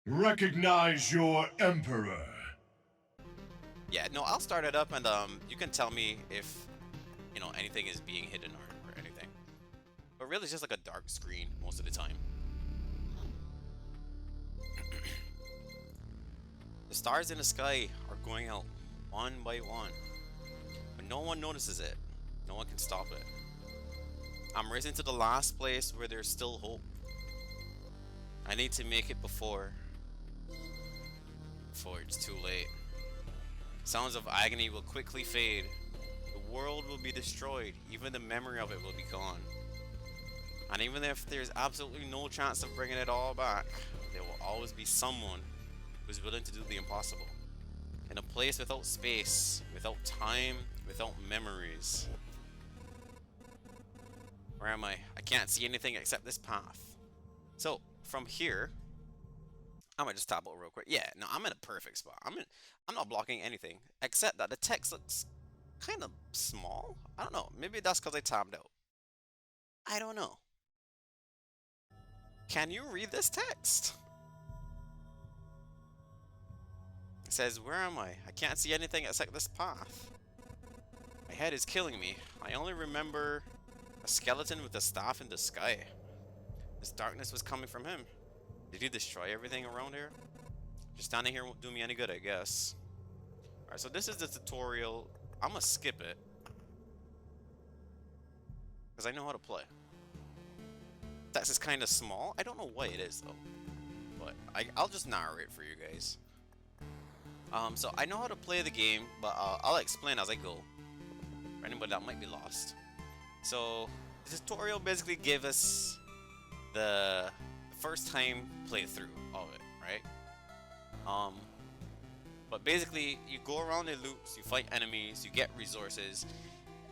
Recognize your Emperor. Yeah, no, I'll start it up and you can tell me if, you know, anything is being hidden or anything. But really, it's just like a dark screen most of the time. The stars in the sky are going out one by one, but no one notices it. No one can stop it. I'm racing to the last place where there's still hope. I need to make it before it's too late. Sounds of agony will quickly fade. The world will be destroyed. Even the memory of it will be gone. And even if there's absolutely no chance of bringing it all back, there will always be someone who's willing to do the impossible. In a place without space, without time, without memories. Where am I? I can't see anything except this path. So, from here, I might just tap out real quick. Yeah, no, I'm in a perfect spot. I'm not blocking anything, except that the text looks kind of small. I don't know. Maybe that's because I tabbed out. I don't know. Can you read this text? It says, where am I? I can't see anything except this path. My head is killing me. I only remember a skeleton with a staff in the sky. This darkness was coming from him. Did he destroy everything around here? Just standing here won't do me any good, I guess. Alright, so this is the tutorial. I'm gonna skip it. Because I know how to play. Text is kind of small. I don't know why it is, though. But I'll just narrate for you guys. So I know how to play the game, but I'll explain as I go. For anybody that might be lost. So, the tutorial basically gives us the first time playthrough of it, right? But basically, you go around in loops, you fight enemies, you get resources.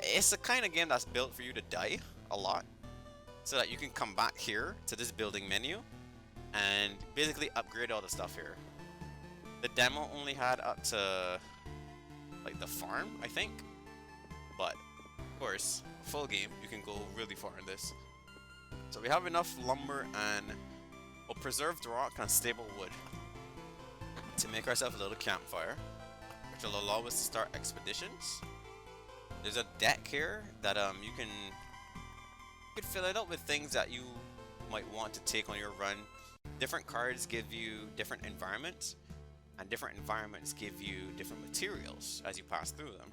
It's the kind of game that's built for you to die a lot, so that you can come back here to this building menu and basically upgrade all the stuff here. The demo only had up to like the farm, I think, but of course, full game, you can go really far in this. So we have enough lumber and preserved rock and stable wood to make ourselves a little campfire, which will allow us to start expeditions. There's a deck here that you can fill it up with things that you might want to take on your run. Different cards give you different environments, and different environments give you different materials as you pass through them.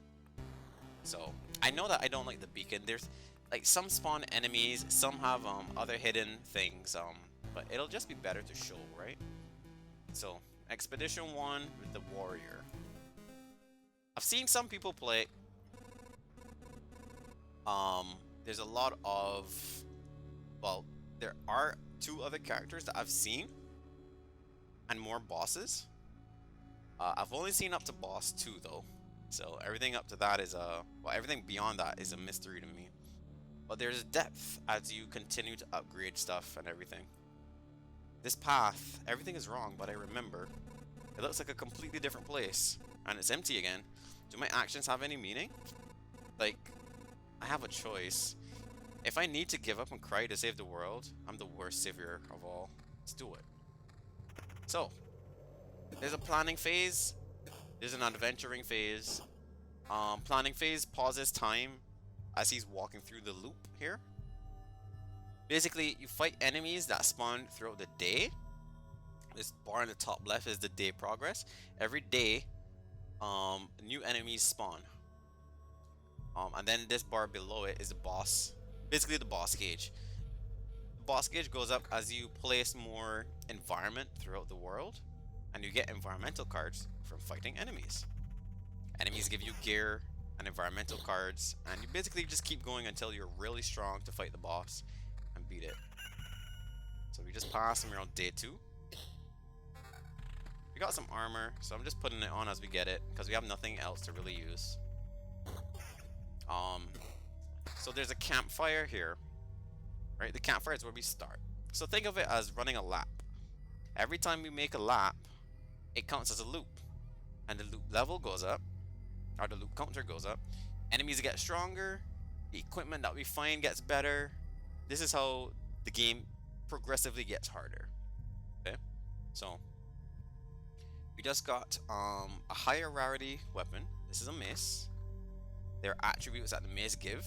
So I know that I don't like the beacon. There's like some spawn enemies, some have other hidden things, but it'll just be better to show, right? So Expedition 1 with the warrior. I've seen some people play. There's a lot of, well, there are 2 other characters that I've seen, and more bosses. I've only seen up to boss 2 though, so everything up to that is well, everything beyond that is a mystery to me. But there's depth as you continue to upgrade stuff and everything. This path, everything is wrong, but I remember. It looks like a completely different place, and it's empty again. Do my actions have any meaning? Like, I have a choice. If I need to give up and cry to save the world, I'm the worst savior of all. Let's do it. So, there's a planning phase. There's an adventuring phase. Planning phase pauses time as he's walking through the loop here. Basically, you fight enemies that spawn throughout the day. This bar in the top left is the day progress. Every day, new enemies spawn. And then this bar below it is the boss. Basically, the boss gauge. The boss gauge goes up as you place more environment throughout the world, and you get environmental cards from fighting enemies. Enemies give you gear and environmental cards, and you basically just keep going until you're really strong to fight the boss and beat it. So we just passed and we're on day 2. We got some armor, so I'm just putting it on as we get it, because we have nothing else to really use. So there's a campfire here, right? The campfire is where we start. So think of it as running a lap. Every time we make a lap, it counts as a loop, and the loop level goes up, or the loop counter goes up. Enemies get stronger, the equipment that we find gets better. This is how the game progressively gets harder. Okay, so We just got a higher rarity weapon. This is a mace. Their attributes that the mace give.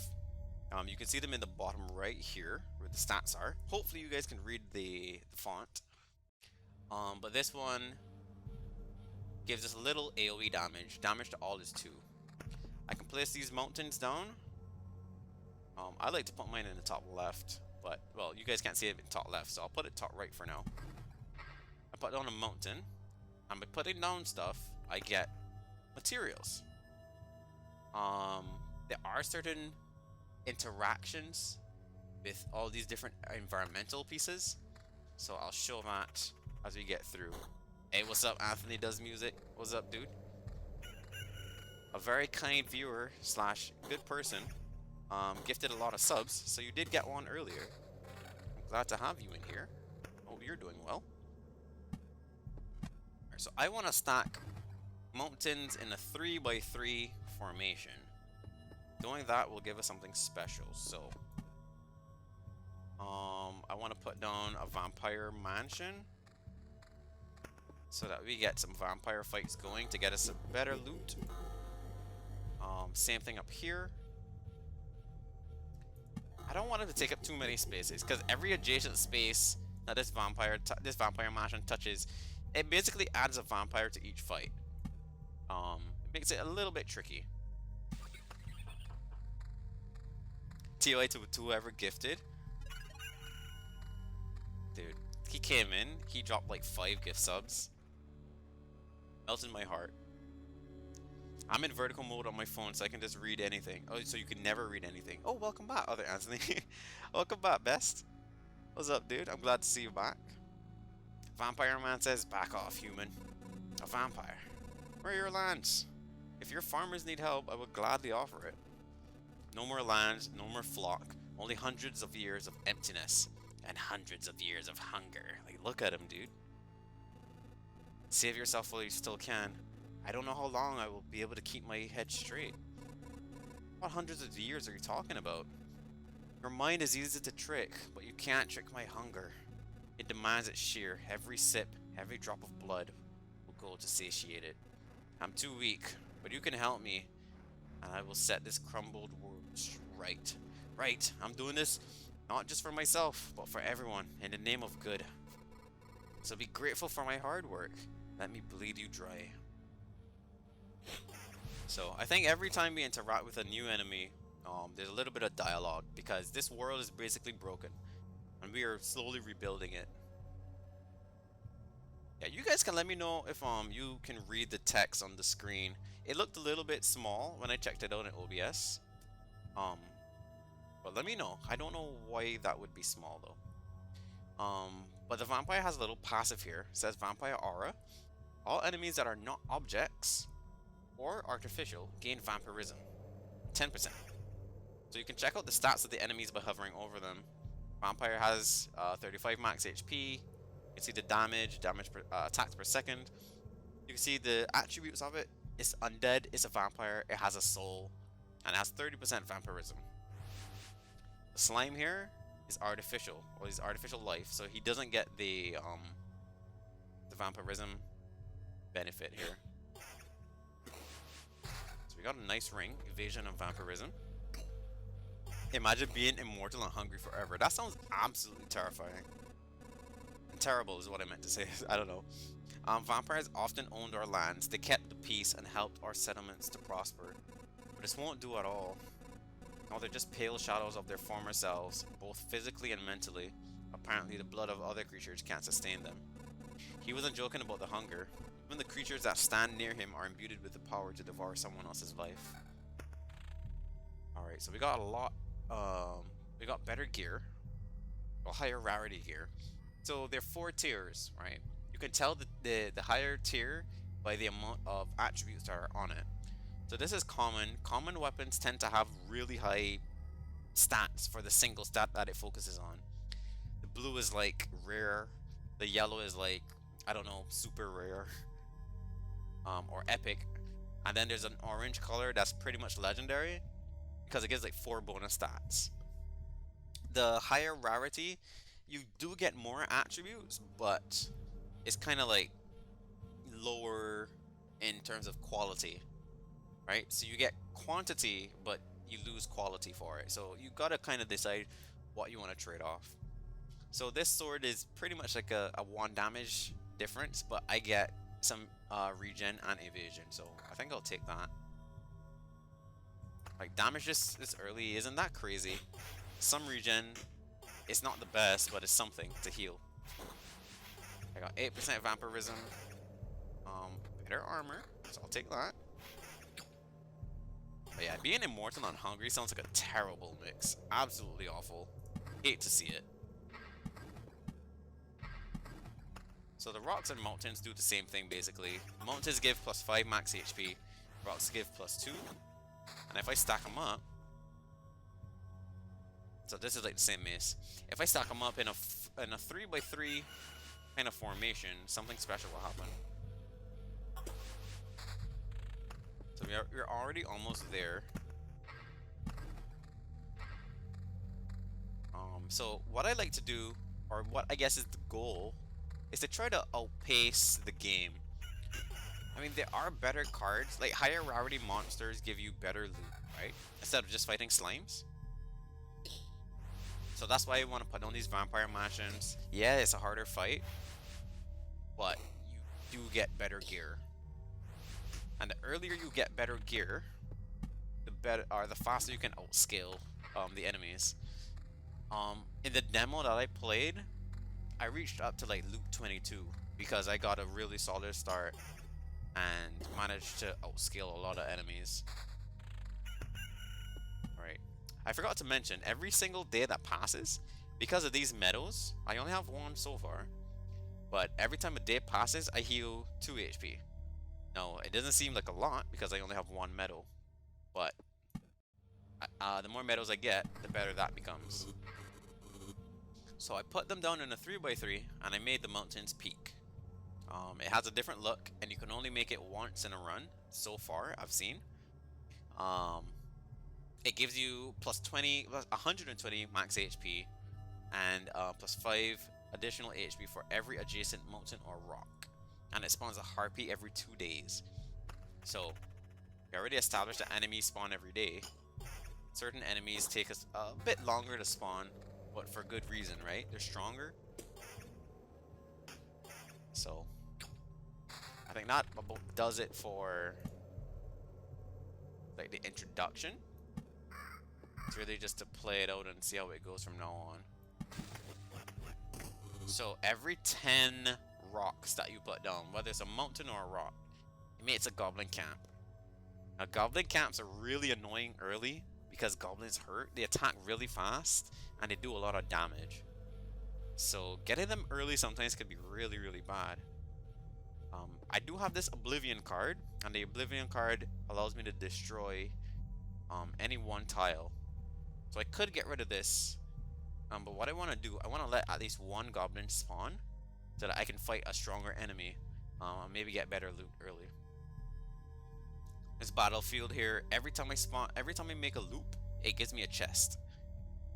You can see them in the bottom right here, where the stats are. Hopefully you guys can read the font. But this one gives us a little AoE damage. Damage to all is 2. I can place these mountains down. I like to put mine in the top left, but, well, you guys can't see it in top left, so I'll put it top right for now. I put down a mountain, and by putting down stuff, I get materials. There are certain interactions with all these different environmental pieces, so I'll show that as we get through. Hey, what's up, Anthony Does Music? What's up, dude? A very kind viewer slash good person gifted a lot of subs, so you did get one earlier. I'm glad to have you in here. Oh, you're doing well. Alright, so I want to stack mountains in a 3x3 formation. Doing that will give us something special, so I want to put down a vampire mansion so that we get some vampire fights going to get us a better loot. Same thing up here. I don't want it to take up too many spaces because every adjacent space that this vampire mansion touches, it basically adds a vampire to each fight. It makes it a little bit tricky. TOA to whoever gifted. Dude, he came in, he dropped like 5 gift subs. Melted my heart. I'm in vertical mode on my phone, so I can just read anything. Oh, so you can never read anything. Oh, welcome back, other Anthony. Welcome back, best. What's up, dude? I'm glad to see you back. Vampire Man says, back off, human. A vampire. Where are your lands? If your farmers need help, I would gladly offer it. No more lands, no more flock. Only hundreds of years of emptiness and hundreds of years of hunger. Like, look at him, dude. Save yourself while you still can. I don't know how long I will be able to keep my head straight. What hundreds of years are you talking about? Your mind is easy to trick, but you can't trick my hunger. It demands its share. Every sip, every drop of blood will go to satiate it. I'm too weak, but you can help me, and I will set this crumbled world right. Right, I'm doing this not just for myself, but for everyone, in the name of good. So be grateful for my hard work. Let me bleed you dry. So I think every time we interact with a new enemy, there's a little bit of dialogue because this world is basically broken and we are slowly rebuilding it. Yeah, you guys can let me know if you can read the text on the screen. It looked a little bit small when I checked it out in OBS. But let me know. I don't know why that would be small though. But the vampire has a little passive here. It says Vampire Aura. All enemies that are not objects or artificial gain vampirism. 10%. So you can check out the stats of the enemies by hovering over them. Vampire has 35 max HP. You can see the damage per, attacks per second. You can see the attributes of it. It's undead, it's a vampire, it has a soul, and it has 30% vampirism. The slime here is artificial, or is artificial life, so he doesn't get the vampirism benefit here. So we got a nice ring, evasion and vampirism. Imagine being immortal and hungry forever. That sounds absolutely terrifying. Terrible is what I meant to say. I don't know. Vampires often owned our lands. They kept the peace and helped our settlements to prosper. But this won't do at all. Now they're just pale shadows of their former selves, both physically and mentally. Apparently the blood of other creatures can't sustain them. He wasn't joking about the hunger. Even the creatures that stand near him are imbued with the power to devour someone else's life. Alright, so we got a lot. We got better gear. Well, higher rarity gear. So there are 4 tiers, right? You can tell the higher tier by the amount of attributes that are on it. So this is common. Common weapons tend to have really high stats for the single stat that it focuses on. The blue is like rare. The yellow is like, I don't know, super rare. Or epic. And then there's an orange color that's pretty much legendary because it gives like 4 bonus stats. The higher rarity, you do get more attributes, but it's kind of like lower in terms of quality, right? So you get quantity, but you lose quality for it. So you gotta kind of decide what you want to trade off. So this sword is pretty much like a 1 damage difference, but I get some regen and evasion, so I think I'll take that. Like, damage this early isn't that crazy. Some regen, it's not the best, but it's something to heal. I got 8% vampirism, better armor, so I'll take that. But yeah, being immortal and hungry sounds like a terrible mix. Absolutely awful. Hate to see it. So the rocks and mountains do the same thing basically. Mountains give +5 max HP, rocks give +2, and if I stack them up, so this is like the same mace. If I stack them up in a 3x3 kind of formation, something special will happen. So we're already almost there. So what I like to do, or what I guess is the goal, is to try to outpace the game. I mean, there are better cards, like higher rarity monsters give you better loot, right? Instead of just fighting slimes. So that's why I want to put on these vampire mansions. Yeah, it's a harder fight, but you do get better gear. And the earlier you get better gear, the faster you can outscale the enemies. In the demo that I played, I reached up to like loot 22 because I got a really solid start and managed to outscale a lot of enemies. Right. I forgot to mention, every single day that passes, because of these medals, I only have 1 so far, but every time a day passes, I heal 2 HP. Now, it doesn't seem like a lot because I only have 1 medal, but the more medals I get, the better that becomes. So I put them down in a 3x3 and I made the mountains peak. It has a different look and you can only make it once in a run so far I've seen. It gives you +120 max HP and +5 additional HP for every adjacent mountain or rock, and it spawns a harpy every 2 days. So we already established that enemies spawn every day. Certain enemies take us a bit longer to spawn, but for good reason, right? They're stronger. So I think that about does it for like the introduction. It's really just to play it out and see how it goes from now on. So every 10 rocks that you put down, whether it's a mountain or a rock, it makes a goblin camp. Now goblin camps are really annoying early because goblins hurt. They attack really fast and they do a lot of damage. So getting them early sometimes can be really, really bad. I do have this Oblivion card, and the Oblivion card allows me to destroy any 1 tile. So I could get rid of this, but what I want to do, I want to let at least 1 goblin spawn so that I can fight a stronger enemy, and maybe get better loot early. This battlefield here, every time I make a loop, it gives me a chest,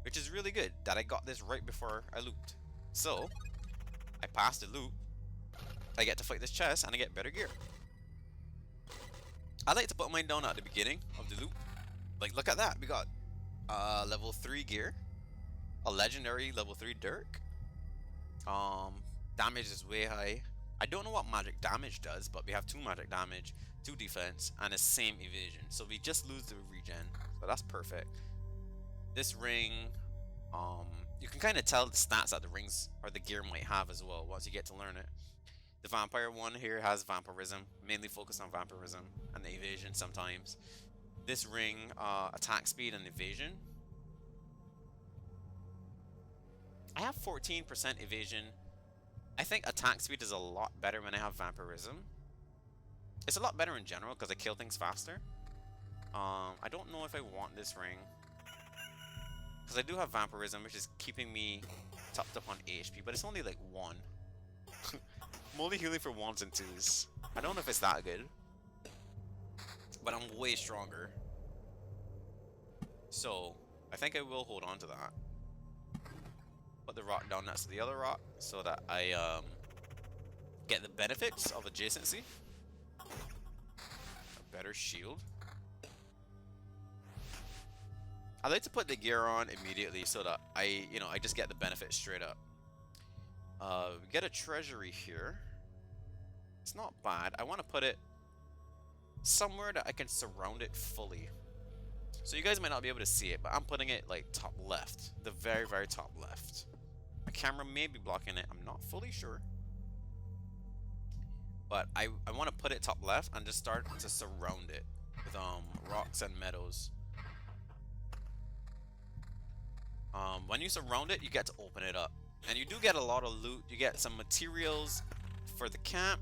which is really good that I got this right before I looped. So I pass the loop, I get to fight this chest, and I get better gear. I like to put mine down at the beginning of the loop. Like, look at that, we got level 3 gear, a legendary level 3 Dirk. Damage is way high. I don't know what magic damage does, but we have 2 magic damage, 2 defense, and the same evasion. So we just lose the regen, so that's perfect. This ring, you can kind of tell the stats that the rings or the gear might have as well once you get to learn it. The vampire one here has vampirism, mainly focused on vampirism and the evasion sometimes. This ring, attack speed and evasion. I have 14% evasion. I think attack speed is a lot better when I have vampirism. It's a lot better in general because I kill things faster. I don't know if I want this ring, because I do have vampirism, which is keeping me topped up on HP, but it's only like 1. I'm only healing for 1s and 2s. I don't know if it's that good, but I'm way stronger. So I think I will hold on to that. Put the rock down next to the other rock so that I get the benefits of adjacency. A better shield. I like to put the gear on immediately so that I just get the benefit straight up. We get a treasury here. It's not bad. I want to put it somewhere that I can surround it fully. So you guys might not be able to see it, but I'm putting it like top left, the very, very top left. My camera may be blocking it. I'm not fully sure. But I want to put it top left and just start to surround it with rocks and meadows. When you surround it, you get to open it up. And you do get a lot of loot. You get some materials for the camp,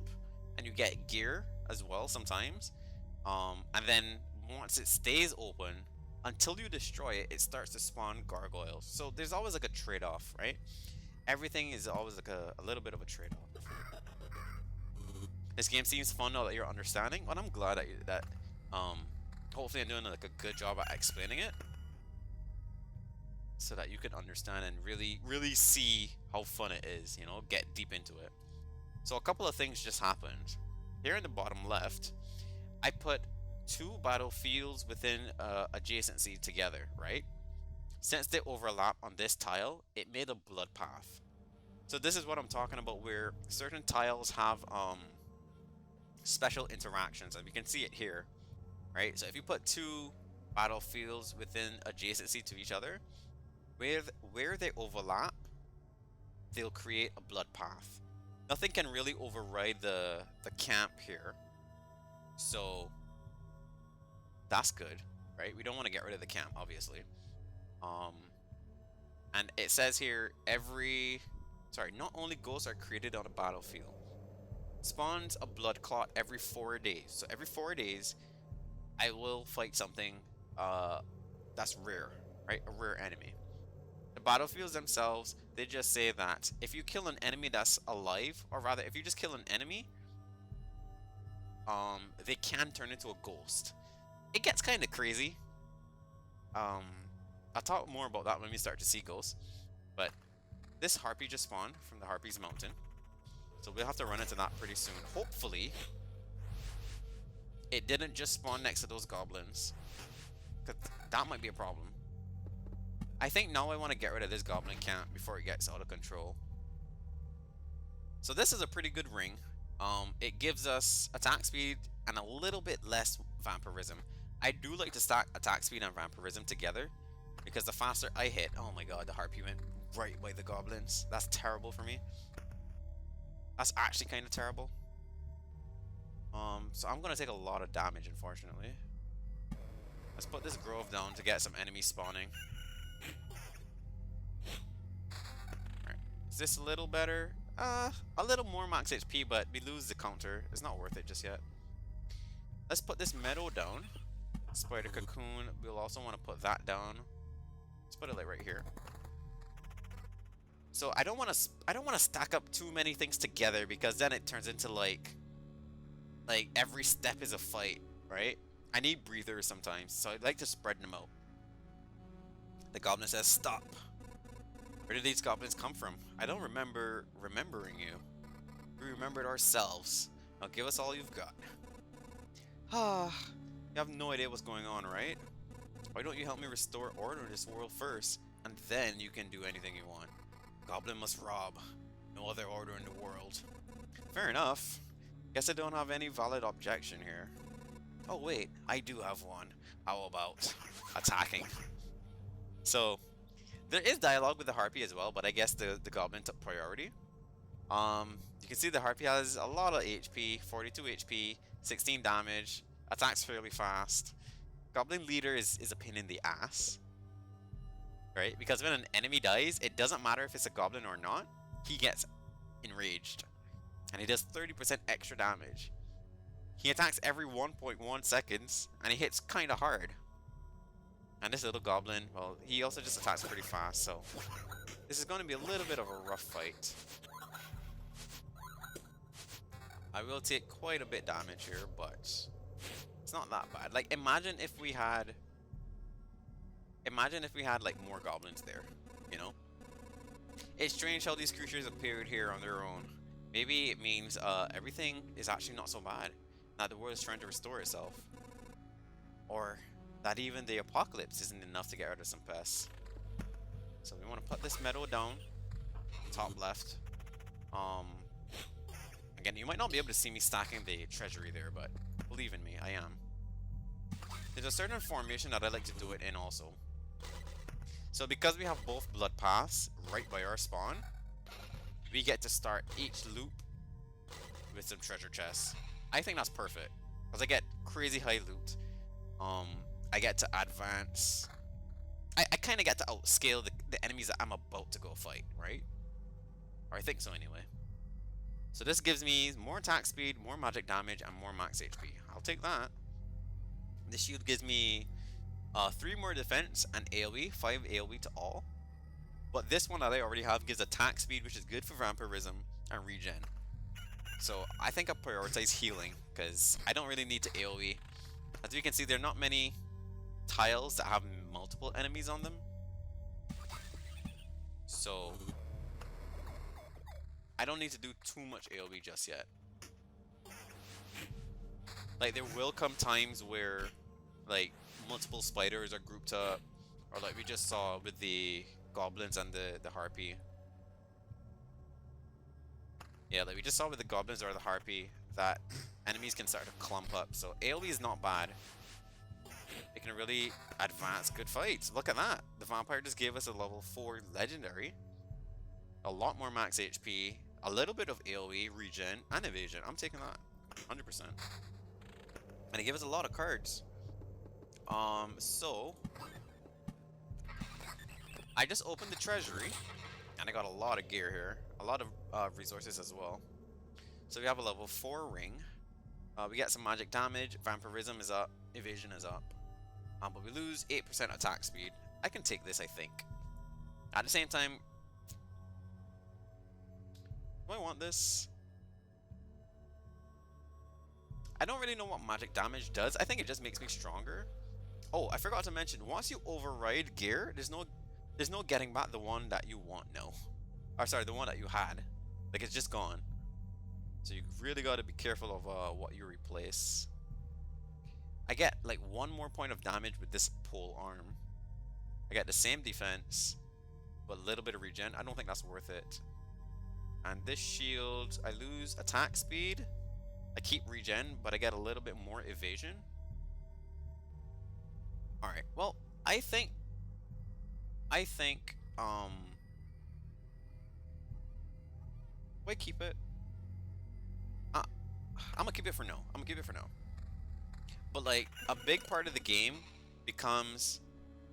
and you get gear as well sometimes. And then once it stays open, until you destroy it, it starts to spawn gargoyles. So there's always like a trade-off, right? Everything is always like a little bit of a trade-off. This game seems fun now that you're understanding, but I'm glad that hopefully I'm doing like a good job at explaining it, so that you can understand and really see how fun it is, you know, get deep into it. So a couple of things just happened. Here in the bottom left, I put 2 battlefields within adjacency together, right? Since they overlap on this tile, it made a blood path. So this is what I'm talking about, where certain tiles have special interactions, and we can see it here, right? So if you put 2 battlefields within adjacency to each other, where they overlap, they'll create a blood path. Nothing can really override the camp here, so that's good, right? We don't want to get rid of the camp, obviously. And it says here not only ghosts are created on a battlefield. Spawns a blood clot every 4 days. So every 4 days, I will fight something that's rare, right? A rare enemy. The battlefields themselves, they just say that if you kill an enemy that's alive, or rather, if you just kill an enemy, they can turn into a ghost. It gets kind of crazy. I'll talk more about that when we start to see ghosts. But this harpy just spawned from the Harpy's Mountain. So we'll have to run into that pretty soon. Hopefully, it didn't just spawn next to those goblins, because that might be a problem. I think now I want to get rid of this goblin camp before it gets out of control. So this is a pretty good ring. It gives us attack speed and a little bit less vampirism. I do like to stack attack speed and vampirism together, because the faster I hit, oh my god, the harpy went right by the goblins. That's terrible for me. That's actually kind of terrible. So I'm gonna take a lot of damage, unfortunately. Let's put this grove down to get some enemies spawning. Alright. Is this a little better? A little more max HP, but we lose the counter. It's not worth it just yet. Let's put this meadow down. Spider cocoon. We'll also want to put that down. Let's put it like right here. So I don't want to stack up too many things together, because then it turns into like every step is a fight, right? I need breathers sometimes, so I'd like to spread them out. The goblin says, "Stop." Where did these goblins come from? I don't remember remembering you. We remembered ourselves. Now give us all you've got. Ah, you have no idea what's going on, right? Why don't you help me restore order in this world first, and then you can do anything you want. Goblin must rob. No other order in the world. Fair enough. Guess I don't have any valid objection here. Oh wait, I do have one. How about attacking? So, there is dialogue with the harpy as well, but I guess the goblin took priority. You can see the harpy has a lot of HP, 42 HP, 16 damage, attacks fairly fast. Goblin leader is a pain in the ass, right? Because when an enemy dies, it doesn't matter if it's a goblin or not, he gets enraged. And he does 30% extra damage. He attacks every 1.1 seconds, and he hits kinda hard. And this little goblin, well, he also just attacks pretty fast, so this is going to be a little bit of a rough fight. I will take quite a bit damage here, but it's not that bad. Like, imagine if we had like more goblins there, you know? It's strange how these creatures appeared here on their own. Maybe it means everything is actually not so bad, that the world is trying to restore itself, or that even the apocalypse isn't enough to get rid of some pests. So we want to put this meadow down, top left. Um, Again, you might not be able to see me stacking the treasury there, but believe in me, I am. There's a certain formation that I like to do it in also. So because we have both blood paths right by our spawn, we get to start each loop with some treasure chests. I think that's perfect, because I get crazy high loot. I get to advance. I kind of get to outscale the enemies that I'm about to go fight, right? Or I think so anyway. So this gives me more attack speed, more magic damage, and more max HP. I'll take that. This shield gives me 3 more defense and AoE, 5 AoE to all. But this one that I already have gives attack speed, which is good for vampirism and regen. So I think I prioritize healing, because I don't really need to AoE. As you can see, there are not many tiles that have multiple enemies on them. So I don't need to do too much AoE just yet. Like, there will come times where, like, multiple spiders are grouped up, or like we just saw with the goblins and the harpy. Yeah, like we just saw with the goblins or the harpy, that enemies can start to clump up. So AoE is not bad. It can really advance good fights. Look at that. The vampire just gave us a level 4 legendary. A lot more max HP, a little bit of AoE, regen, and evasion. I'm taking that 100%. And it gave us a lot of cards. So I just opened the treasury, and I got a lot of gear here, a lot of resources as well. So we have a level 4 ring. We get some magic damage. Vampirism is up. Evasion is up. But we lose 8% attack speed. I can take this, I think. At the same time, do I want this? I don't really know what magic damage does. I think it just makes me stronger. Oh, I forgot to mention, once you override gear, there's no getting back the one that you want now. Or sorry, the one that you had. Like, it's just gone. So you really got to be careful of what you replace. I get like 1 more point of damage with this pole arm. I get the same defense, but a little bit of regen. I don't think that's worth it. And this shield, I lose attack speed. I keep regen, but I get a little bit more evasion. Alright, well, I think, wait, keep it? I'm gonna keep it for now. But like, a big part of the game becomes,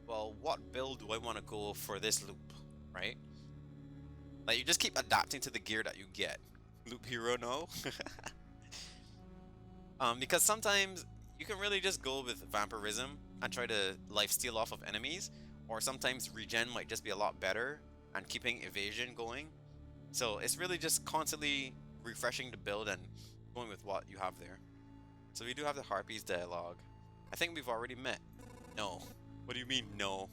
well, what build do I want to go for this loop, right? Like, you just keep adapting to the gear that you get. Loop hero, no? Because sometimes you can really just go with vampirism and try to lifesteal off of enemies, or sometimes regen might just be a lot better and keeping evasion going. So it's really just constantly refreshing the build and going with what you have there. So we do have the Harpies dialogue. I think we've already met. No. What do you mean, no?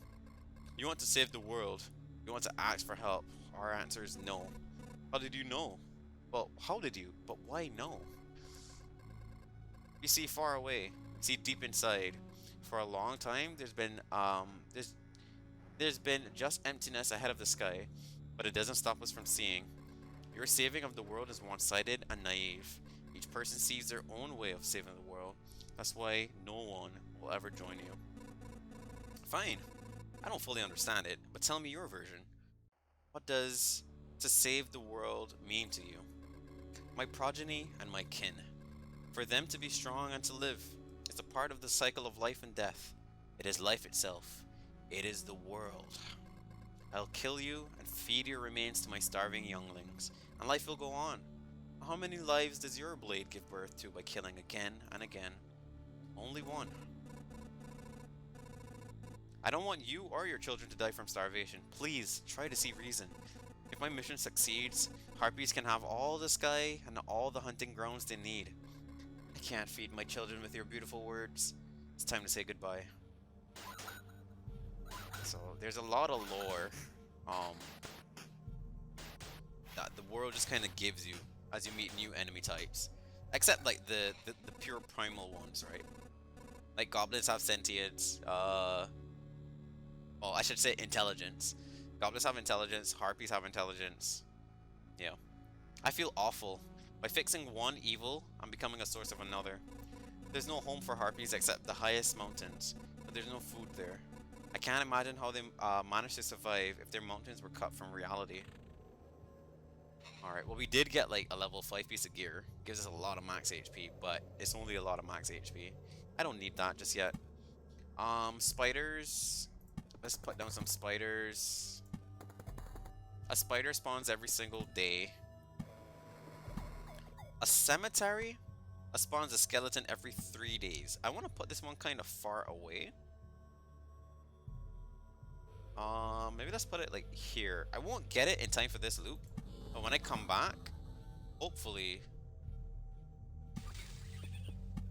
You want to save the world. You want to ask for help. Our answer is no. How did you know? Well, how did you? But why no? You see far away. See deep inside. For a long time, there's been just emptiness ahead of the sky, but it doesn't stop us from seeing. Your saving of the world is one-sided and naive. Each person sees their own way of saving the world. That's why no one will ever join you. Fine. I don't fully understand it, but tell me your version. What does to save the world mean to you? My progeny and my kin. For them to be strong and to live is a part of the cycle of life and death. It is life itself. It is the world. I'll kill you and feed your remains to my starving younglings, and life will go on. How many lives does your blade give birth to by killing again and again? Only one. I don't want you or your children to die from starvation. Please, try to see reason. If my mission succeeds, Harpies can have all the sky and all the hunting grounds they need. I can't feed my children with your beautiful words. It's time to say goodbye. So, there's a lot of lore that the world just kind of gives you as you meet new enemy types. Except like the pure primal ones, right? Like goblins have sentience, well, I should say intelligence. Goblins have intelligence, harpies have intelligence. Yeah. I feel awful. By fixing one evil, I'm becoming a source of another. There's no home for harpies except the highest mountains, but there's no food there. I can't imagine how they managed to survive if their mountains were cut from reality. Alright, well we did get like a level 5 piece of gear. Gives us a lot of max HP, but it's only a lot of max HP. I don't need that just yet. Spiders. Let's put down some spiders. A spider spawns every single day. A cemetery spawns a skeleton every 3 days. I want to put this one kind of far away. Maybe let's put it like here. I won't get it in time for this loop, but when I come back, hopefully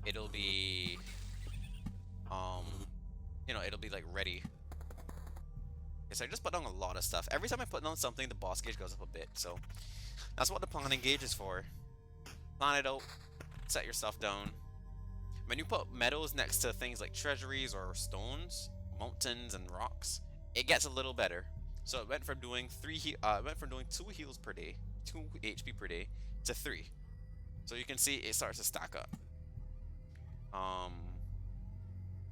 it'll be you know, it'll be like ready. Okay, so I just put down a lot of stuff. Every time I put down something, the boss gauge goes up a bit. So that's what the planning gauge is for. Plan it out, set your stuff down. When you put metals next to things like treasuries or stones, mountains and rocks, it gets a little better. So it went from doing 2 heals per day, 2 HP per day, to 3. So you can see it starts to stack up.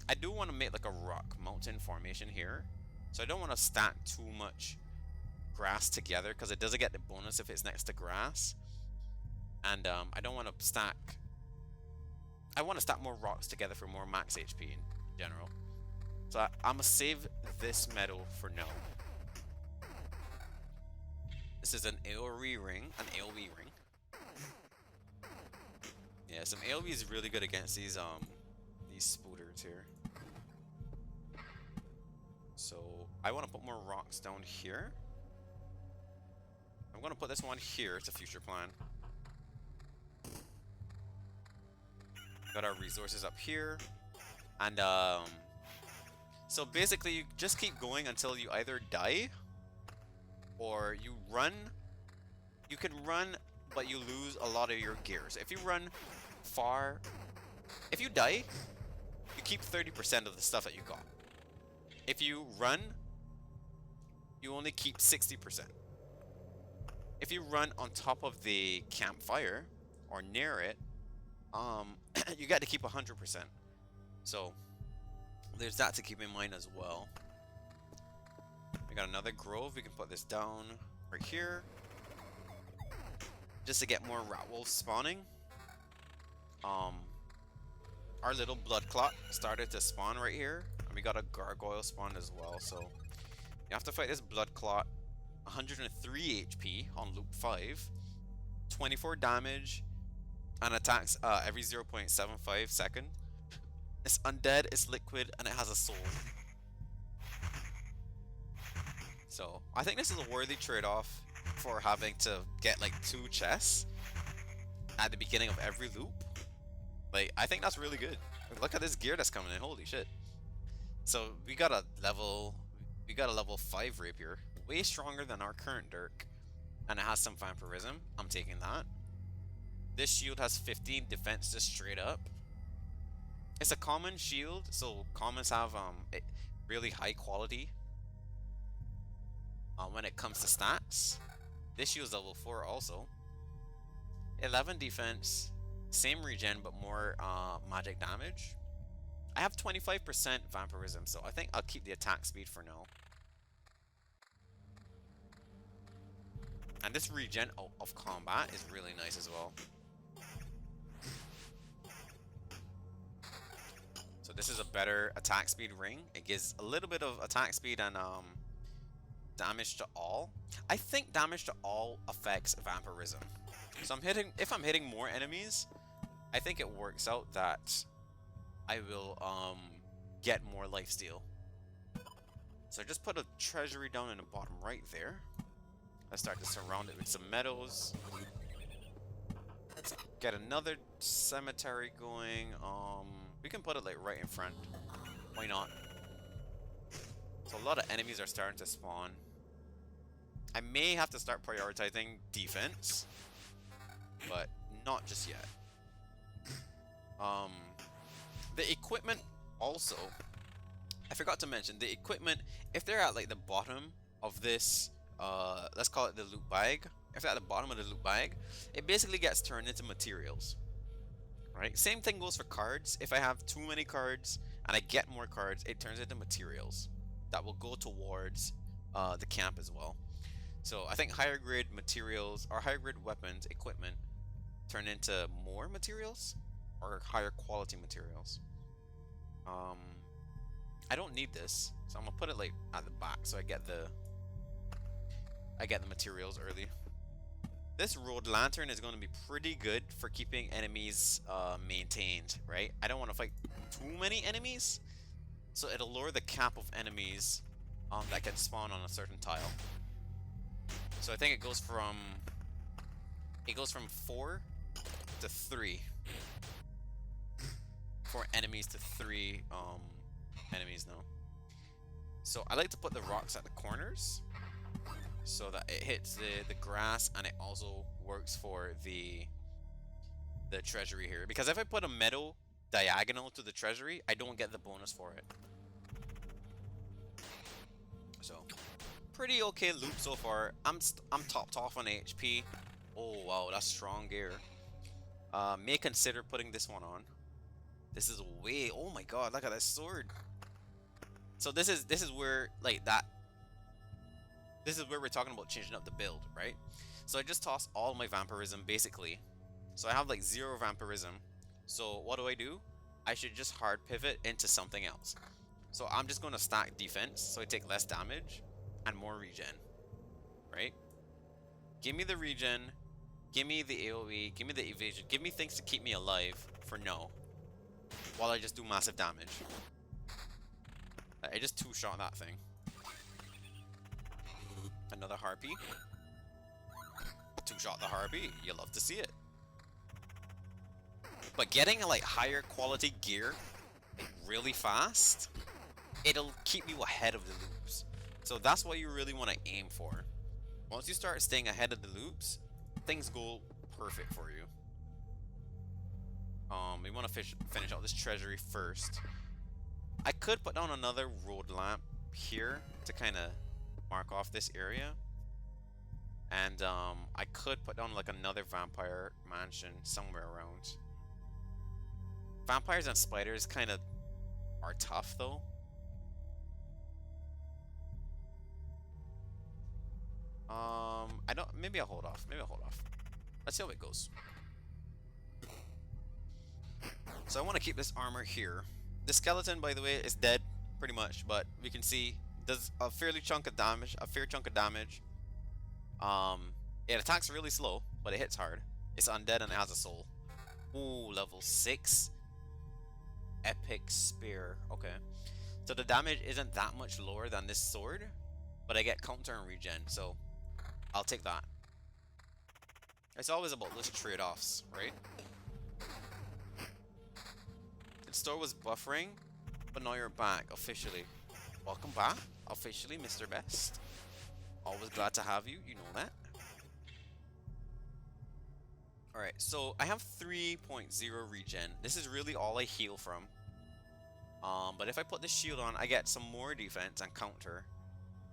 I do want to make like a rock mountain formation here. So I don't want to stack too much grass together because it doesn't get the bonus if it's next to grass. And I don't want to stack... I want to stack more rocks together for more max HP in general. So I'm going to save this metal for now. This is an AoE ring. Yeah, some AoE is really good against these spooters here. So I want to put more rocks down here. I'm going to put this one here. It's a future plan. Got our resources up here. And so basically you just keep going until you either die or you run. You can run, but you lose a lot of your gears. If you run far, if you die, you keep 30% of the stuff that you got. If you run, you only keep 60%. If you run on top of the campfire or near it, you got to keep 100%. So there's that to keep in mind as well. We got another grove. We can put this down right here, just to get more rat wolves spawning. Our little blood clot started to spawn right here, and we got a gargoyle spawn as well. So you have to fight this blood clot. 103 HP on loop 5, 24 damage, and attacks every 0.75 second. It's undead, it's liquid, and it has a soul. So I think this is a worthy trade-off for having to get like 2 chests at the beginning of every loop. Like, I think that's really good. Look at this gear that's coming in, holy shit. So we got a level 5 rapier, way stronger than our current dirk, and it has some vampirism. I'm taking that. This shield has 15 defense just straight up. It's a common shield, so commons have really high quality when it comes to stats. This shield's level 4 also. 11 defense, same regen but more magic damage. I have 25% vampirism, so I think I'll keep the attack speed for now. And this regen of combat is really nice as well. So this is a better attack speed ring. It gives a little bit of attack speed and damage to all. I think damage to all affects vampirism. So if I'm hitting more enemies, I think it works out that I will get more lifesteal. So I just put a treasury down in the bottom right there. Let's start to surround it with some metals. Let's get another cemetery going. We can put it like right in front. Why not? So a lot of enemies are starting to spawn. I may have to start prioritizing defense. but not just yet. The equipment also, I forgot to mention, the equipment, if they're at like the bottom of this, let's call it the loot bag, if they're at the bottom of the loot bag, it basically gets turned into materials, right? Same thing goes for cards. If I have too many cards and I get more cards, it turns into materials that will go towards the camp as well. So I think higher grade materials or higher grade weapons, equipment, turn into more materials or higher quality materials. I don't need this, so I'm gonna put it like at the back so I get the materials early. This road lantern is going to be pretty good for keeping enemies maintained, right? I don't want to fight too many enemies, so it'll lower the cap of enemies that can spawn on a certain tile. So I think it goes from 4 to 3. 4 enemies to 3 enemies now. So I like to put the rocks at the corners so that it hits the grass, and it also works for the treasury here. Because if I put a meadow diagonal to the treasury, I don't get the bonus for it. So pretty okay loot so far. I'm topped off on HP. Oh wow, that's strong gear. May consider putting this one on. This is way, oh my god, look at that sword. So this is where like that. This is where we're talking about changing up the build, right? So I just tossed all my vampirism basically. So I have like 0 vampirism. So what do? I should just hard pivot into something else. So I'm just going to stack defense so I take less damage and more regen, right? Give me the regen, give me the AoE, give me the evasion, give me things to keep me alive for no, while I just do massive damage. I just 2-shot that thing. Another harpy. 2-shot the harpy. You love to see it. But getting like higher quality gear like, really fast, it'll keep you ahead of the loops. So that's what you really want to aim for. Once you start staying ahead of the loops, things go perfect for you. We want to finish out this treasury first. I could put down another road lamp here to kind of mark off this area. And I could put down like another vampire mansion somewhere around. Vampires and spiders kind of are tough though. I don't, maybe I'll hold off. Let's see how it goes. So I want to keep this armor here. The skeleton, by the way, is dead pretty much, but we can see does a fair chunk of damage. It attacks really slow, but it hits hard. It's undead and it has a soul. Ooh, level 6. Epic spear. Okay. So the damage isn't that much lower than this sword, but I get counter and regen, so I'll take that. It's always about those trade-offs, right? The store was buffering, but now you're back officially. Welcome back, officially, Mr. Best. Always glad to have you, you know that. Alright, so I have 3.0 regen. This is really all I heal from. But if I put the shield on, I get some more defense and counter.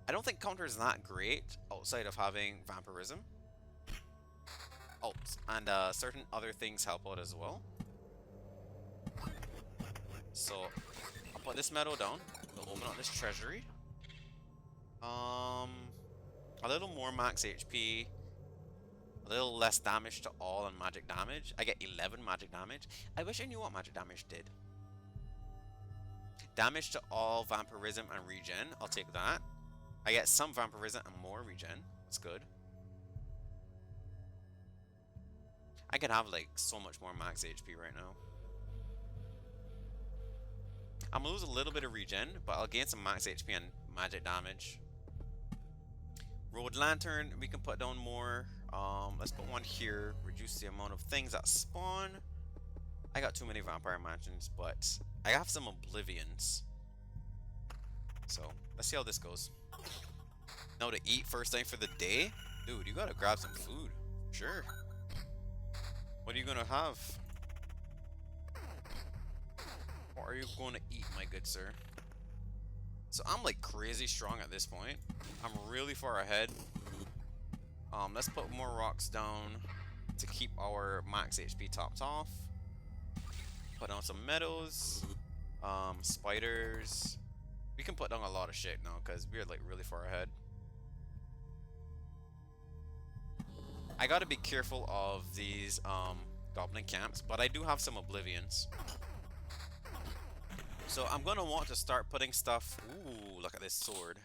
I don't think counter is that great outside of having vampirism. Oh, and certain other things help out as well. So I'll put this metal down. We'll open up this treasury. A little more max HP. A little less damage to all and magic damage. I get 11 magic damage. I wish I knew what magic damage did. Damage to all, vampirism, and regen. I'll take that. I get some vampirism and more regen. That's good. I could have like so much more max HP right now. I'm gonna lose a little bit of regen, but I'll gain some max HP and magic damage. Road lantern, we can put down more. Let's put one here. Reduce the amount of things that spawn. I got too many vampire mansions, but I have some oblivions. So let's see how this goes. Now to eat first thing for the day, dude. You gotta grab some food, sure. What are you gonna have? What are you gonna eat, my good sir? So I'm like crazy strong at this point. I'm really far ahead. Let's put more rocks down to keep our max HP topped off. Put on some meadows, spiders. We can put down a lot of shit now because we're like really far ahead. I gotta be careful of these goblin camps, but I do have some oblivions. So I'm gonna want to start putting stuff. Ooh, look at this sword.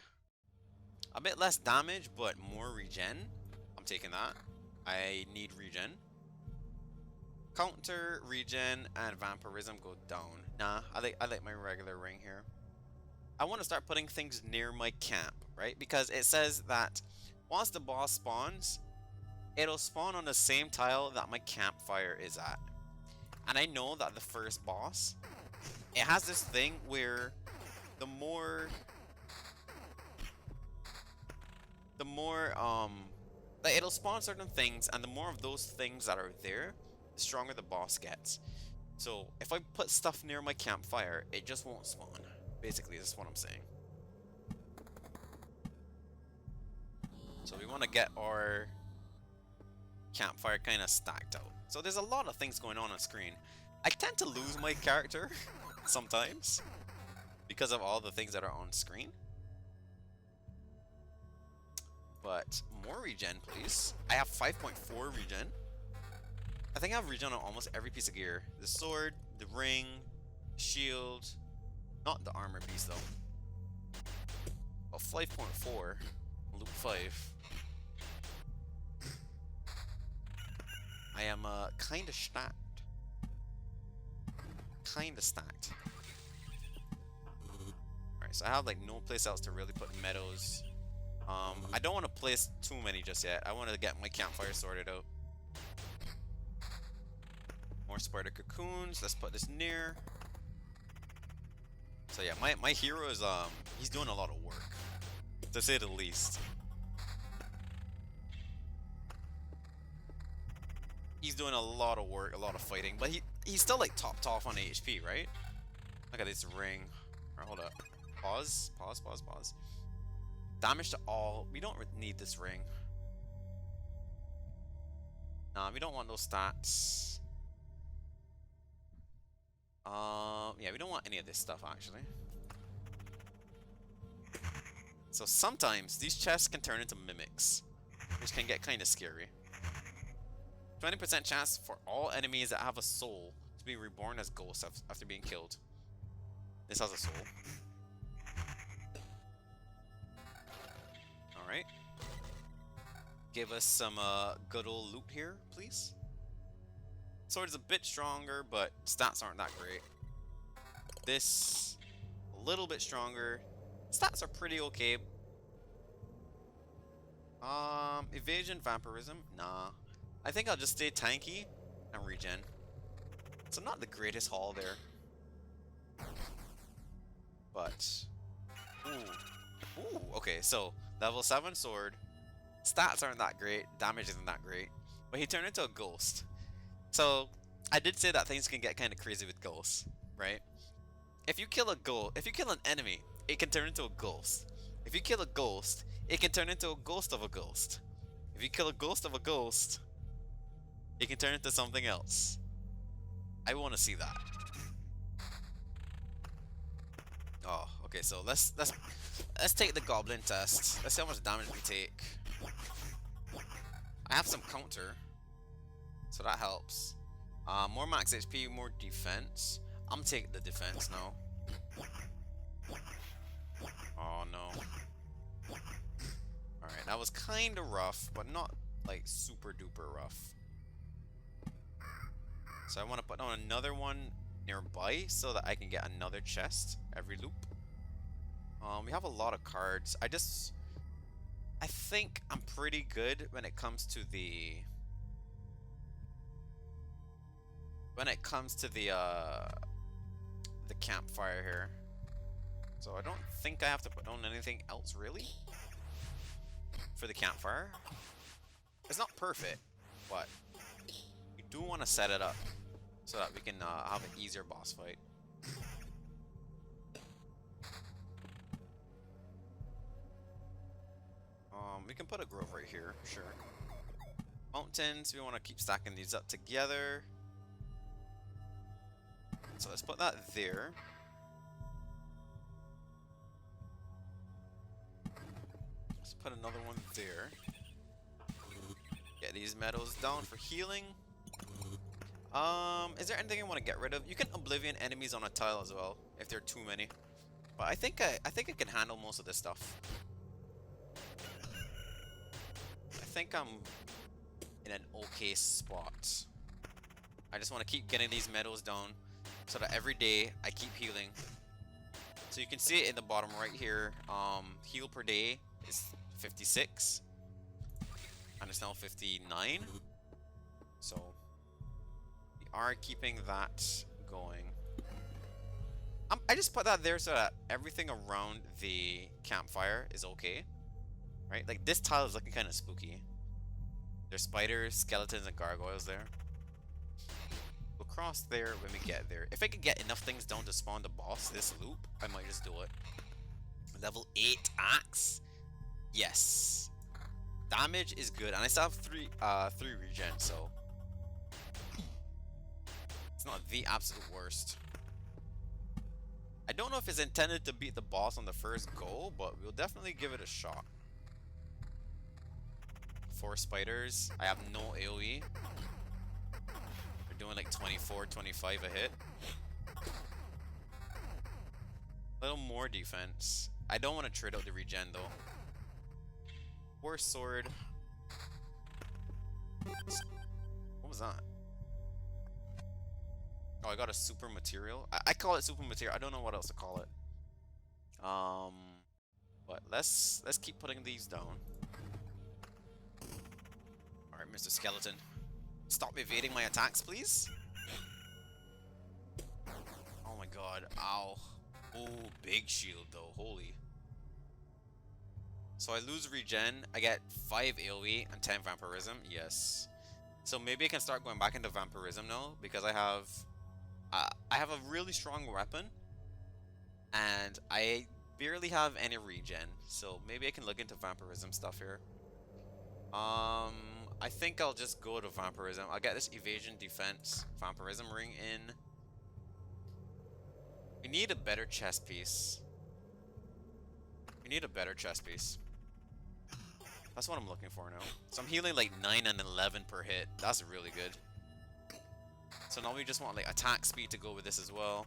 A bit less damage, but more regen. I'm taking that. I need regen. Counter, regen, and vampirism go down. Nah, I like my regular ring here. I want to start putting things near my camp, right? Because it says that once the boss spawns, it'll spawn on the same tile that my campfire is at. And I know that the first boss, it has this thing where the more like it'll spawn certain things, and the more of those things that are there, the stronger the boss gets. So if I put stuff near my campfire, it just won't spawn. Basically, that's what I'm saying. So we want to get our campfire kind of stacked out. So there's a lot of things going on screen. I tend to lose my character sometimes because of all the things that are on screen. But more regen, please. I have 5.4 regen. I think I have regen on almost every piece of gear. The sword, the ring, shield. Not the armor piece though. Oh, 5.4. Loop 5. I am kinda stacked. Kinda stacked. Alright, so I have like no place else to really put meadows. I don't want to place too many just yet. I want to get my campfire sorted out. More spider cocoons. Let's put this near. So yeah, my hero is he's doing a lot of work, to say the least. He's doing a lot of work, a lot of fighting, but he's still like topped off on HP, right? Look at this ring. Alright, hold up. Pause. Damage to all. We don't need this ring. Nah, we don't want those stats. Yeah, we don't want any of this stuff actually. So sometimes these chests can turn into mimics, which can get kind of scary. 20% chance for all enemies that have a soul to be reborn as ghosts after being killed. This has a soul. Alright. Give us some good old loot here, please. Sword is a bit stronger, but stats aren't that great. This, a little bit stronger. Stats are pretty okay. Evasion, vampirism? Nah. I think I'll just stay tanky and regen. So not the greatest haul there. But, ooh, okay, so level 7 sword. Stats aren't that great, damage isn't that great. But he turned into a ghost. So, I did say that things can get kind of crazy with ghosts, right? If you kill an enemy, it can turn into a ghost. If you kill a ghost, it can turn into a ghost of a ghost. If you kill a ghost of a ghost, it can turn into something else. I want to see that. Oh, okay. So let's take the goblin test. Let's see how much damage we take. I have some counter, so that helps. More max HP, more defense. I'm taking the defense now. Oh no. Alright, that was kinda rough, but not like super duper rough. So I want to put on another one nearby so that I can get another chest every loop. We have a lot of cards. I think I'm pretty good when it comes to the campfire here. So I don't think I have to put on anything else really for the campfire. It's not perfect, but we do want to set it up so that we can have an easier boss fight. We can put a grove right here, sure. Mountains, we want to keep stacking these up together. So let's put that there. Let's put another one there. Get these medals down for healing. Is there anything I want to get rid of? You can oblivion enemies on a tile as well, if there are too many. But I think I can handle most of this stuff. I think I'm in an okay spot. I just want to keep getting these medals down so that every day I keep healing. So you can see it in the bottom right here. Heal per day is 56. And it's now 59. So we are keeping that going. I just put that there so that everything around the campfire is okay. Right? Like this tile is looking kind of spooky. There's spiders, skeletons, and gargoyles there. We'll cross there when we get there. If I could get enough things down to spawn the boss this loop, I might just do it. Level 8 axe. Yes. Damage is good, and I still have three regen, so it's not the absolute worst. I don't know if it's intended to beat the boss on the first go, but we'll definitely give it a shot. 4 spiders. I have no AoE. We're doing like 24, 25 a hit. A little more defense. I don't want to trade out the regen though. 4 sword. What was that? Oh, I got a super material. I call it super material. I don't know what else to call it. But let's keep putting these down. Alright, Mr. Skeleton. Stop evading my attacks, please. Oh my god. Ow. Oh, big shield though. Holy. So I lose regen. I get 5 AoE and 10 vampirism. Yes. So maybe I can start going back into vampirism now because I have a really strong weapon and I barely have any regen. So maybe I can look into vampirism stuff here. I think I'll just go to vampirism. I'll get this evasion, defense, vampirism ring in. We need a better chest piece. We need a better chest piece. That's what I'm looking for now. So I'm healing like 9 and 11 per hit. That's really good. So now we just want like attack speed to go with this as well.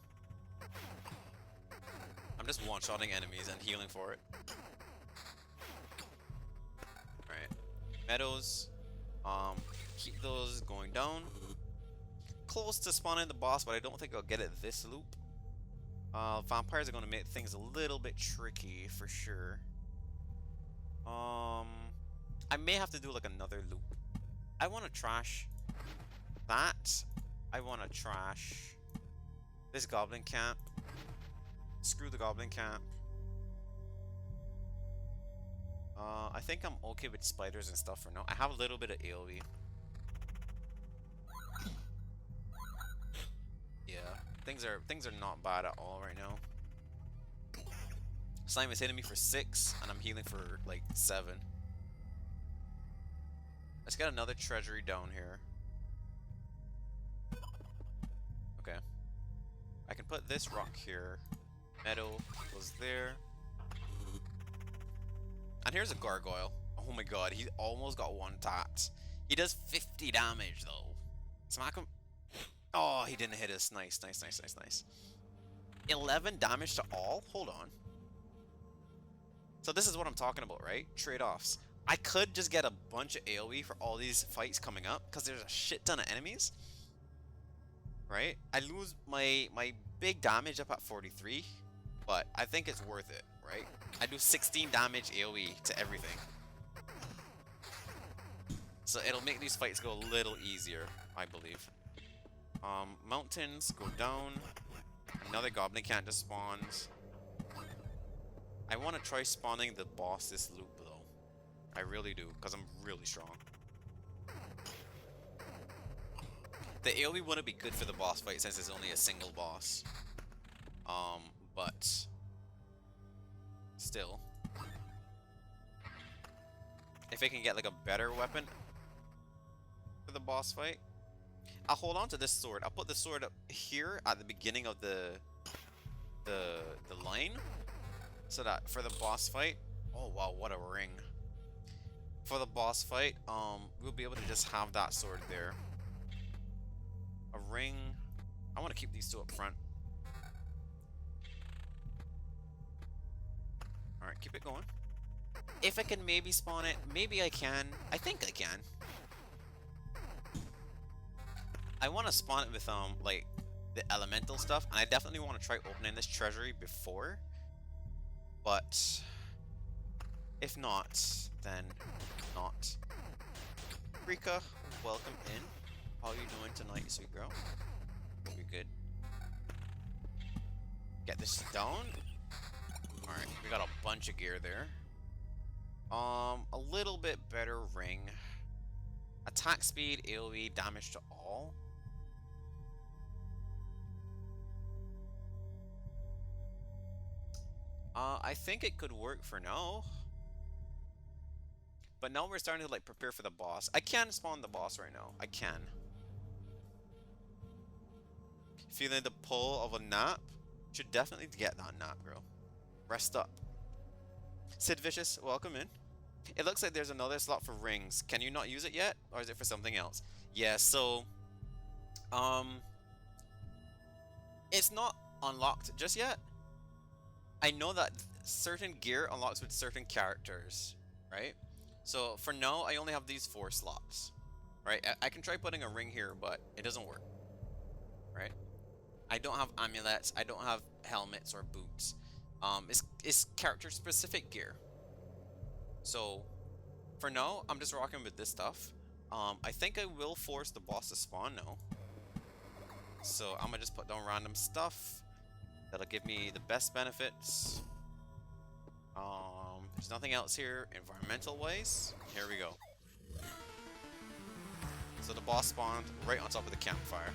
I'm just one-shotting enemies and healing for it. Alright. Meadows. Keep those going down. Close to spawning the boss, but I don't think I'll get it this loop. Vampires are going to make things a little bit tricky for sure. I may have to do like another loop. I want to trash that. I want to trash this goblin camp. Screw the goblin camp. I think I'm okay with spiders and stuff for now. I have a little bit of AoE. Yeah, things are not bad at all right now. Slime is hitting me for 6, and I'm healing for like 7. Let's get another treasury down here. Okay. I can put this rock here. Metal goes there. And here's a gargoyle. Oh my god, he almost got one tapped. He does 50 damage though. Smack him. Oh, he didn't hit us. Nice, nice, nice, nice, nice. 11 damage to all? Hold on. So this is what I'm talking about, right? Trade-offs. I could just get a bunch of AoE for all these fights coming up because there's a shit ton of enemies. Right? I lose my big damage up at 43, but I think it's worth it, right? I do 16 damage AoE to everything. So it'll make these fights go a little easier, I believe. Mountains go down. Another goblin camp just spawns. I want to try spawning the boss this loop though. I really do, because I'm really strong. The AoE wouldn't be good for the boss fight since it's only a single boss. But still, if I can get like a better weapon for the boss fight, I'll hold on to this sword. I'll put the sword up here at the beginning of the line, so that for the boss fight. Oh wow, what a ring! For the boss fight, we'll be able to just have that sword there. A ring. I want to keep these two up front. Alright, keep it going. If I can maybe spawn it, maybe I can. I think I can. I want to spawn it with, like, the elemental stuff, and I definitely want to try opening this treasury before. But if not, then not. Rika, welcome in. How are you doing tonight, sweet girl? Hope you're good. Get this down. Alright, we got a bunch of gear there. A little bit better ring. Attack speed, AoE, damage to all. I think it could work for now. But now we're starting to like prepare for the boss. I can spawn the boss right now. I can. Feeling the pull of a nap? Should definitely get that nap, girl. Rest up. Sid Vicious, welcome in. It looks like there's another slot for rings. Can you not use it yet? Or is it for something else? Yeah, so it's not unlocked just yet. I know that certain gear unlocks with certain characters, right? So for now, I only have these 4 slots, right? I can try putting a ring here, but it doesn't work, right? I don't have amulets. I don't have helmets or boots. It's character specific gear. So for now, I'm just rocking with this stuff. I think I will force the boss to spawn now. So I'm gonna just put down random stuff that'll give me the best benefits. There's nothing else here environmental wise. Here we go. So the boss spawned right on top of the campfire.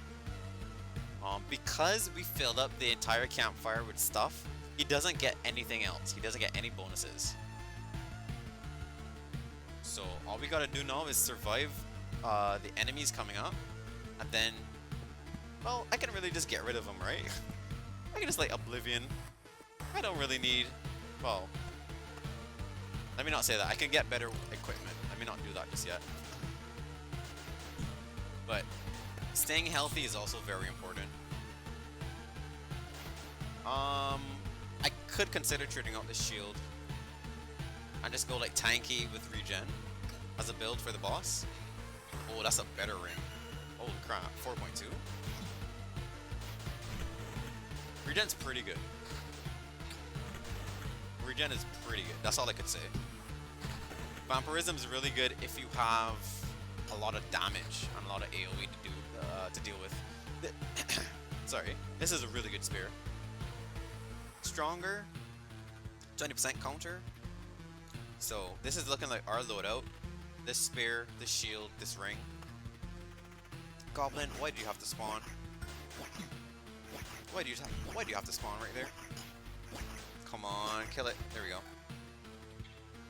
Because we filled up the entire campfire with stuff, he doesn't get anything else. He doesn't get any bonuses. So all we gotta do now is survive the enemies coming up, and then, well, I can really just get rid of them, right? I can just like Oblivion. I don't really need, well, let me not say that. I can get better equipment. Let me not do that just yet. But staying healthy is also very important. I could consider trading out the shield and just go like tanky with regen as a build for the boss. Oh, that's a better ring. Holy crap, 4.2. Regen's pretty good. Regen is pretty good. That's all I could say. Vampirism is really good if you have a lot of damage and a lot of AoE to deal with. Sorry, this is a really good spear. Stronger, 20% counter. So this is looking like our loadout. This spear, this shield, this ring. Goblin, why do you have to spawn? Why do you have to spawn right there? Come on, kill it. There we go.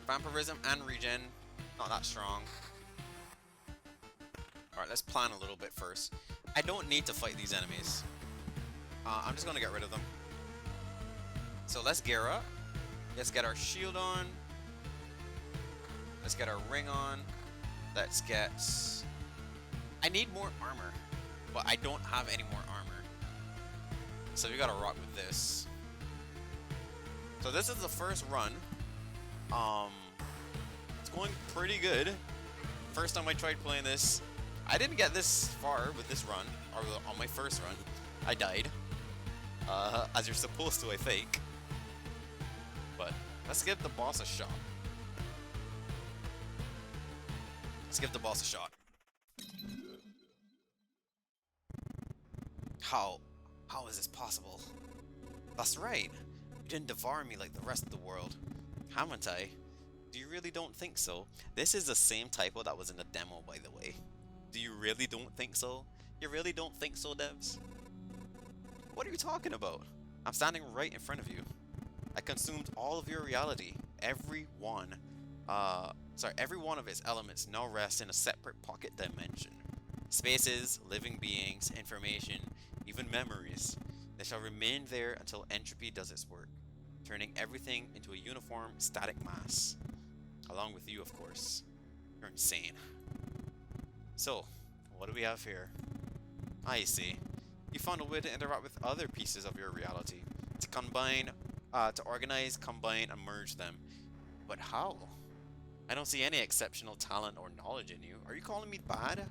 Vampirism and regen, not that strong. Alright, let's plan a little bit first. I don't need to fight these enemies. I'm just gonna get rid of them. So let's gear up. Let's get our shield on. Let's get our ring on. Let's get... I need more armor, but I don't have any more armor. So we gotta rock with this. So this is the first run. It's going pretty good. First time I tried playing this, I didn't get this far with this run, or on my first run. I died. As you're supposed to, I think. But let's give the boss a shot. Let's give the boss a shot. How is this possible? That's right. You didn't devour me like the rest of the world. Haven't I? Do you really don't think so? This is the same typo that was in the demo, by the way. Do you really don't think so? You really don't think so, devs? What are you talking about? I'm standing right in front of you. I consumed all of your reality. Every one of its elements now rests in a separate pocket dimension. Spaces, living beings, information, even memories. They shall remain there until entropy does its work, turning everything into a uniform, static mass. Along with you, of course. You're insane. So, what do we have here? I see. You found a way to interact with other pieces of your reality. To combine, to organize, combine, and merge them. But how? I don't see any exceptional talent or knowledge in you. Are you calling me bad?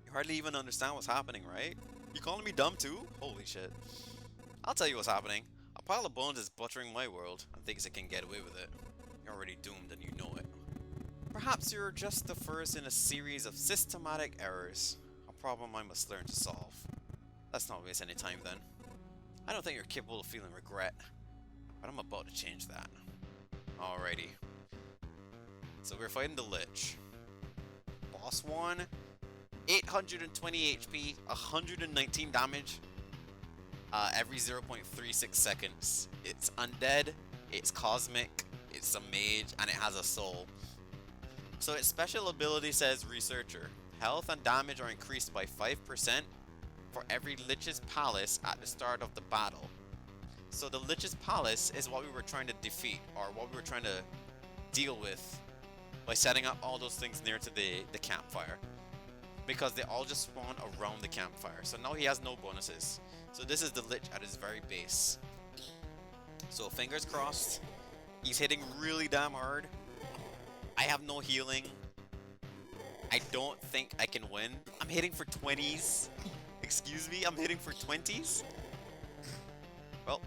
You hardly even understand what's happening, right? You calling me dumb too? Holy shit. I'll tell you what's happening. A pile of bones is buttering my world and thinks it can get away with it. You're already doomed and you know it. Perhaps you're just the first in a series of systematic errors. A problem I must learn to solve. Let's not waste any time then. I don't think you're capable of feeling regret, but I'm about to change that. Alrighty. So we're fighting the Lich. Boss 1, 820 HP, 119 damage, every 0.36 seconds. It's undead, it's cosmic, it's a mage, and it has a soul. So its special ability says Researcher. Health and damage are increased by 5% for every Lich's Palace at the start of the battle. So the Lich's Palace is what we were trying to defeat, or what we were trying to deal with by setting up all those things near to the campfire. Because they all just spawn around the campfire. So now he has no bonuses. So this is the Lich at his very base. So fingers crossed. He's hitting really damn hard. I have no healing. I don't think I can win. I'm hitting for 20s. Excuse me, I'm hitting for 20s? Well,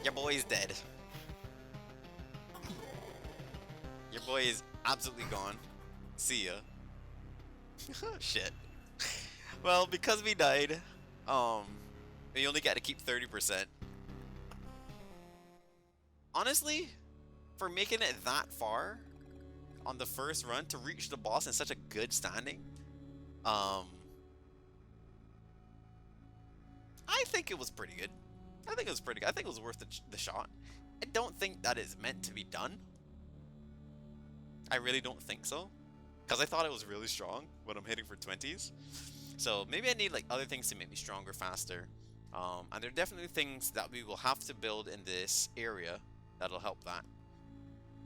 your boy is dead. Your boy is absolutely gone. See ya. Shit. Well, because we died, we only got to keep 30%. Honestly, for making it that far on the first run to reach the boss in such a good standing, I think it was pretty good. I think it was pretty good. I think it was worth the shot. I don't think that is meant to be done. I really don't think so. Because I thought it was really strong when I'm hitting for 20s. So maybe I need like other things to make me stronger faster. And there are definitely things that we will have to build in this area that'll help that.